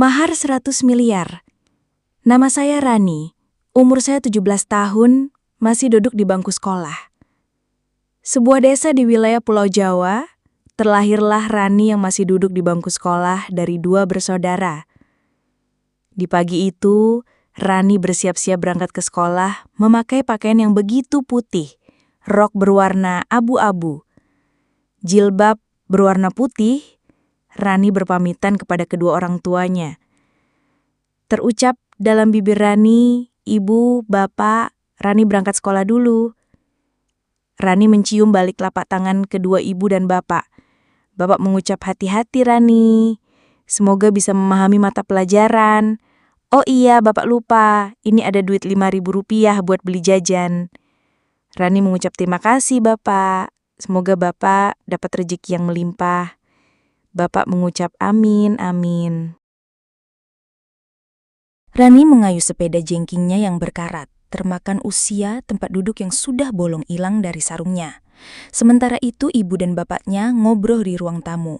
Mahar 100 miliar. Nama saya Rani. Umur saya 17 tahun, masih duduk di bangku sekolah. Sebuah desa di wilayah Pulau Jawa, terlahirlah Rani yang masih duduk di bangku sekolah dari dua bersaudara. Di pagi itu, Rani bersiap-siap berangkat ke sekolah memakai pakaian yang begitu putih, rok berwarna abu-abu, jilbab berwarna putih. Rani berpamitan kepada kedua orang tuanya. Terucap dalam bibir Rani, "Ibu, Bapak, Rani berangkat sekolah dulu." Rani mencium balik telapak tangan kedua ibu dan bapak. Bapak mengucap, "Hati-hati Rani, semoga bisa memahami mata pelajaran. Oh iya, Bapak lupa, ini ada duit 5.000 rupiah buat beli jajan." Rani mengucap, "Terima kasih Bapak, semoga Bapak dapat rezeki yang melimpah." Bapak mengucap, "Amin, amin." Rani mengayuh sepeda jengkingnya yang berkarat, termakan usia tempat duduk yang sudah bolong hilang dari sarungnya. Sementara itu ibu dan bapaknya ngobrol di ruang tamu.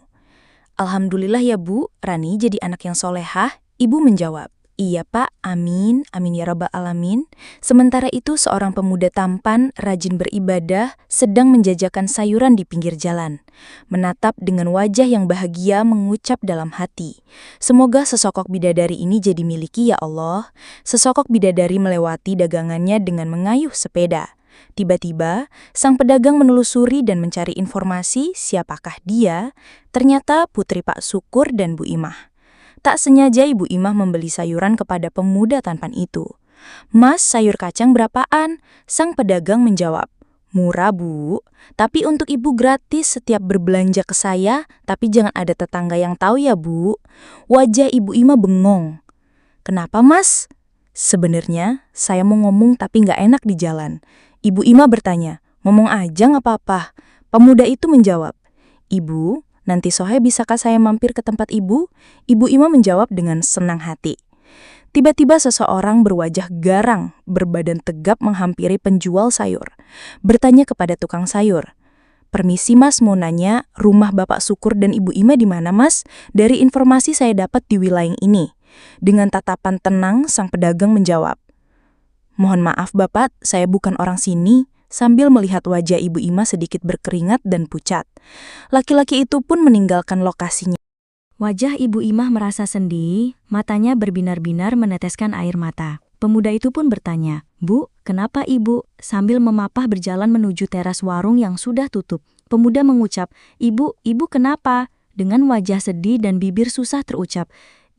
"Alhamdulillah ya Bu, Rani jadi anak yang solehah." Ibu menjawab, "Iya Pak, amin, amin ya rabbal alamin." Sementara itu seorang pemuda tampan, rajin beribadah, sedang menjajakan sayuran di pinggir jalan. Menatap dengan wajah yang bahagia mengucap dalam hati, "Semoga sesosok bidadari ini jadi miliki ya Allah." Sesosok bidadari melewati dagangannya dengan mengayuh sepeda. Tiba-tiba, sang pedagang menelusuri dan mencari informasi siapakah dia. Ternyata putri Pak Sukur dan Bu Imah. Tak sengaja Ibu Imah membeli sayuran kepada pemuda tampan itu. "Mas, sayur kacang berapaan?" Sang pedagang menjawab, "Murah Bu, tapi untuk Ibu gratis setiap berbelanja ke saya, tapi jangan ada tetangga yang tahu ya Bu." Wajah Ibu Imah bengong. "Kenapa Mas?" "Sebenarnya saya mau ngomong tapi nggak enak di jalan." Ibu Imah bertanya, "Ngomong aja nggak apa-apa." Pemuda itu menjawab, "Ibu, nanti sore bisakah saya mampir ke tempat Ibu?" Ibu Imah menjawab dengan senang hati. Tiba-tiba seseorang berwajah garang, berbadan tegap menghampiri penjual sayur. Bertanya kepada tukang sayur, "Permisi Mas, mau nanya, rumah Bapak Sukur dan Ibu Imah di mana Mas? Dari informasi saya dapat di wilayah ini." Dengan tatapan tenang, sang pedagang menjawab, "Mohon maaf Bapak, saya bukan orang sini." Sambil melihat wajah Ibu Imah sedikit berkeringat dan pucat. Laki-laki itu pun meninggalkan lokasinya. Wajah Ibu Imah merasa sedih, matanya berbinar-binar meneteskan air mata. Pemuda itu pun bertanya, "Bu, kenapa Ibu?" Sambil memapah berjalan menuju teras warung yang sudah tutup. Pemuda mengucap, Ibu kenapa?" Dengan wajah sedih dan bibir susah terucap,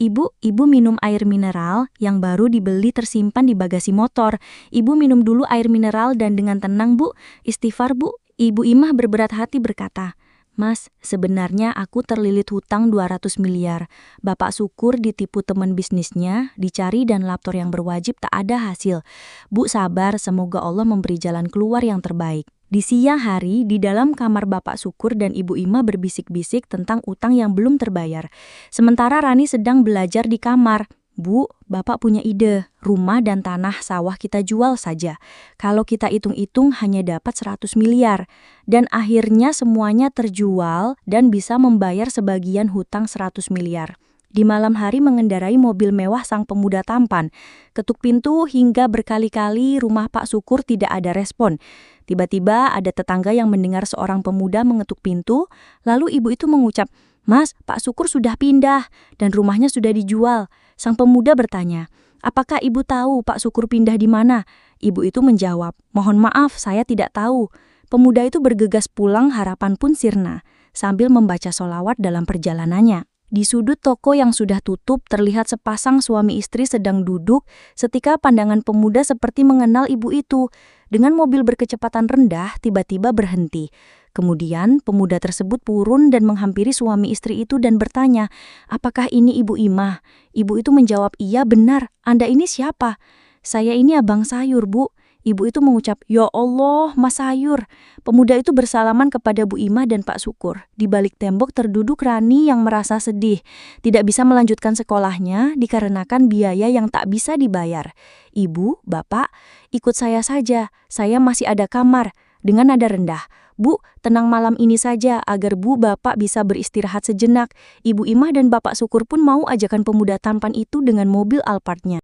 Ibu minum air mineral yang baru dibeli tersimpan di bagasi motor. Ibu minum dulu air mineral dan dengan tenang Bu, istighfar Bu." Ibu Imah berberat hati berkata, "Mas, sebenarnya aku terlilit hutang 200 miliar. Bapak Sukur ditipu teman bisnisnya, dicari dan lapor yang berwajib tak ada hasil. Bu sabar, semoga Allah memberi jalan keluar yang terbaik." Di siang hari, di dalam kamar Bapak Sukur dan Ibu Imah berbisik-bisik tentang utang yang belum terbayar. Sementara Rani sedang belajar di kamar. "Bu, Bapak punya ide, rumah dan tanah sawah kita jual saja. Kalau kita hitung-hitung hanya dapat 100 miliar. Dan akhirnya semuanya terjual dan bisa membayar sebagian hutang 100 miliar. Di malam hari mengendarai mobil mewah sang pemuda tampan. Ketuk pintu hingga berkali-kali rumah Pak Sukur tidak ada respon. Tiba-tiba ada tetangga yang mendengar seorang pemuda mengetuk pintu, lalu ibu itu mengucap, "Mas, Pak Sukur sudah pindah dan rumahnya sudah dijual." Sang pemuda bertanya, "Apakah ibu tahu Pak Sukur pindah di mana?" Ibu itu menjawab, "Mohon maaf, saya tidak tahu." Pemuda itu bergegas pulang, harapan pun sirna, sambil membaca sholawat dalam perjalanannya. Di sudut toko yang sudah tutup terlihat sepasang suami istri sedang duduk. Setika pandangan pemuda seperti mengenal ibu itu. Dengan mobil berkecepatan rendah tiba-tiba berhenti. Kemudian pemuda tersebut turun dan menghampiri suami istri itu dan bertanya, "Apakah ini Ibu Imah?" Ibu itu menjawab, "Iya benar, Anda ini siapa?" "Saya ini abang sayur Bu." Ibu itu mengucap, "Ya Allah, Mas Sayur." Pemuda itu bersalaman kepada Bu Imah dan Pak Sukur. Di balik tembok terduduk Rani yang merasa sedih. Tidak bisa melanjutkan sekolahnya dikarenakan biaya yang tak bisa dibayar. "Ibu, Bapak, ikut saya saja. Saya masih ada kamar." Dengan nada rendah, Bu, tenang malam ini saja agar Bu Bapak bisa beristirahat sejenak. Ibu Imah dan Bapak Syukur pun mau ajakan pemuda tampan itu dengan mobil Alphardnya.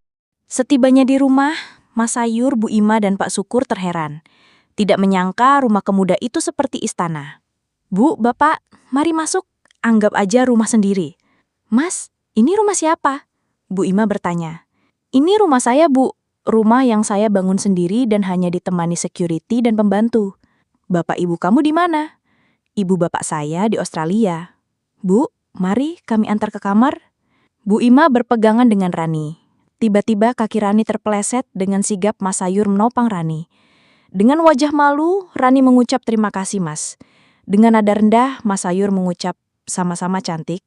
Setibanya di rumah, Mas Sayur, Bu Ima, dan Pak Syukur terheran. Tidak menyangka rumah pemuda itu seperti istana. Bu, Bapak, mari masuk. Anggap aja rumah sendiri. Mas, ini rumah siapa? Bu Ima bertanya. Ini rumah saya, Bu. Rumah yang saya bangun sendiri dan hanya ditemani security dan pembantu. Bapak ibu kamu di mana? Ibu bapak saya di Australia. Bu, mari kami antar ke kamar. Bu Ima berpegangan dengan Rani. Tiba-tiba kaki Rani terpeleset dengan sigap Mas Sayur menopang Rani. Dengan wajah malu, Rani mengucap terima kasih, Mas. Dengan nada rendah, Mas Sayur mengucap sama-sama cantik.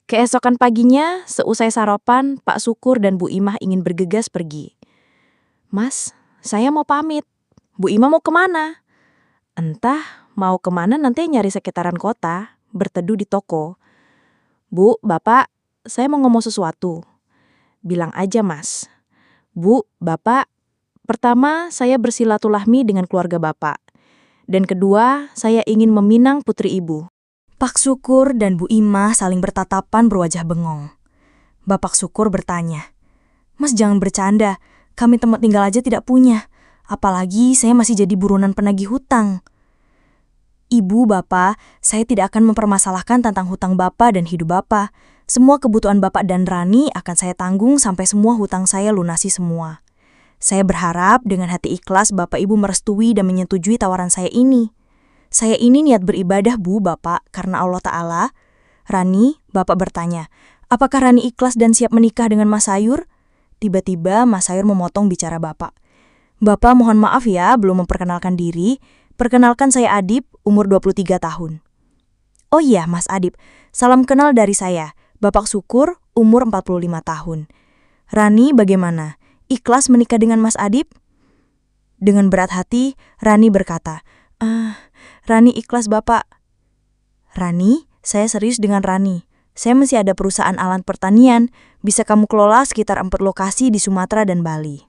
Keesokan paginya, seusai sarapan, Pak Syukur dan Bu Imah ingin bergegas pergi. Mas, saya mau pamit. Bu Imah mau kemana? Entah, mau kemana nanti nyari sekitaran kota, berteduh di toko. Bu, Bapak, saya mau ngomong sesuatu. Bilang aja, Mas. Bu, Bapak, pertama saya bersilaturahmi dengan keluarga Bapak. Dan kedua, saya ingin meminang putri Ibu. Pak Syukur dan Bu Imah saling bertatapan berwajah bengong. Bapak Syukur bertanya, Mas jangan bercanda, kami tempat tinggal aja tidak punya. Apalagi saya masih jadi buronan penagih hutang. Ibu, Bapak, saya tidak akan mempermasalahkan tentang hutang Bapak dan hidup Bapak. Semua kebutuhan Bapak dan Rani akan saya tanggung sampai semua hutang saya lunasi semua. Saya berharap dengan hati ikhlas Bapak Ibu merestui dan menyetujui tawaran saya ini. Saya ini niat beribadah, Bu, Bapak, karena Allah Ta'ala. Rani, Bapak bertanya, apakah Rani ikhlas dan siap menikah dengan Mas Sayur? Tiba-tiba Mas Sayur memotong bicara Bapak. Bapak mohon maaf ya, belum memperkenalkan diri. Perkenalkan saya Adib, umur 23 tahun. Oh iya, Mas Adib, salam kenal dari saya, Bapak Syukur, umur 45 tahun. Rani bagaimana? Ikhlas menikah dengan Mas Adib? Dengan berat hati, Rani berkata, Rani ikhlas Bapak. Rani, saya serius dengan Rani. Saya masih ada perusahaan alat pertanian, bisa kamu kelola sekitar 4 lokasi di Sumatera dan Bali.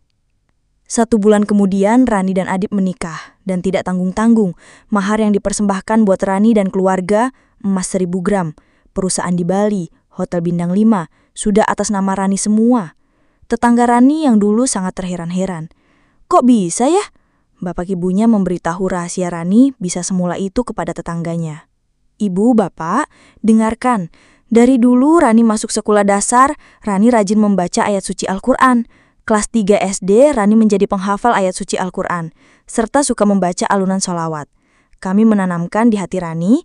1 bulan kemudian, Rani dan Adib menikah, dan tidak tanggung-tanggung. Mahar yang dipersembahkan buat Rani dan keluarga, emas 1000 gram. Perusahaan di Bali, Hotel Bintang 5, sudah atas nama Rani semua. Tetangga Rani yang dulu sangat terheran-heran. Kok bisa ya? Bapak ibunya memberitahu rahasia Rani bisa semula itu kepada tetangganya. Ibu, Bapak, dengarkan. Dari dulu Rani masuk sekolah dasar, Rani rajin membaca ayat suci Al-Quran. Kelas 3 SD, Rani menjadi penghafal ayat suci Al-Quran, serta suka membaca alunan sholawat. Kami menanamkan di hati Rani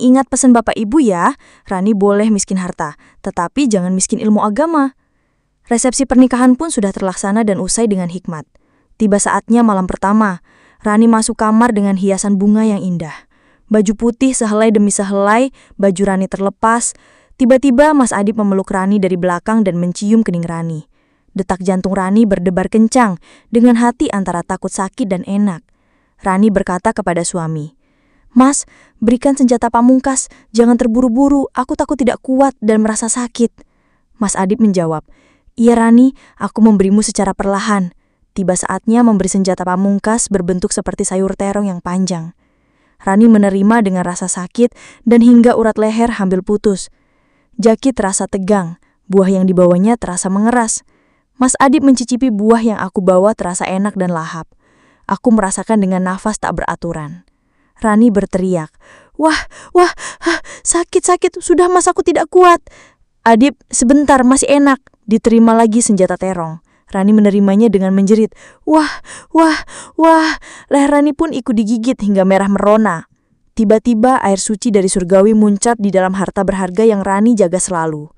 ingat pesan Bapak Ibu ya, Rani boleh miskin harta, tetapi jangan miskin ilmu agama. Resepsi pernikahan pun sudah terlaksana dan usai dengan hikmat. Tiba saatnya malam pertama, Rani masuk kamar dengan hiasan bunga yang indah. Baju putih sehelai demi sehelai, baju Rani terlepas. Tiba-tiba Mas Adib memeluk Rani dari belakang dan mencium kening Rani. Detak jantung Rani berdebar kencang, dengan hati antara takut sakit dan enak. Rani berkata kepada suami, Mas, berikan senjata pamungkas, jangan terburu-buru, aku takut tidak kuat dan merasa sakit. Mas Adib menjawab, iya Rani, aku memberimu secara perlahan. Tiba saatnya memberi senjata pamungkas berbentuk seperti sayur terong yang panjang. Rani menerima dengan rasa sakit dan hingga urat leher hampir putus. Jaki terasa tegang, buah yang dibawanya terasa mengeras. Mas Adib mencicipi buah yang aku bawa terasa enak dan lahap. Aku merasakan dengan nafas tak beraturan. Rani berteriak, wah, sakit, sudah Mas aku tidak kuat. Adib, sebentar masih enak. Diterima lagi senjata terong. Rani menerimanya dengan menjerit, wah, leher Rani pun ikut digigit hingga merah merona. Tiba-tiba air suci dari surgawi muncrat di dalam harta berharga yang Rani jaga selalu.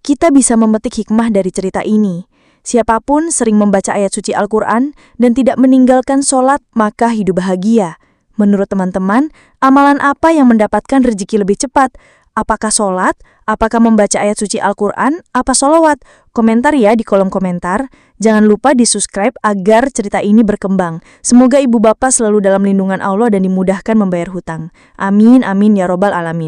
Kita bisa memetik hikmah dari cerita ini. Siapapun sering membaca ayat suci Al-Quran dan tidak meninggalkan sholat, maka hidup bahagia. Menurut teman-teman, amalan apa yang mendapatkan rezeki lebih cepat? Apakah sholat? Apakah membaca ayat suci Al-Quran? Apa sholawat? Komentar ya di kolom komentar. Jangan lupa di-subscribe agar cerita ini berkembang. Semoga ibu bapak selalu dalam lindungan Allah dan dimudahkan membayar hutang. Amin, amin ya robbal alamin.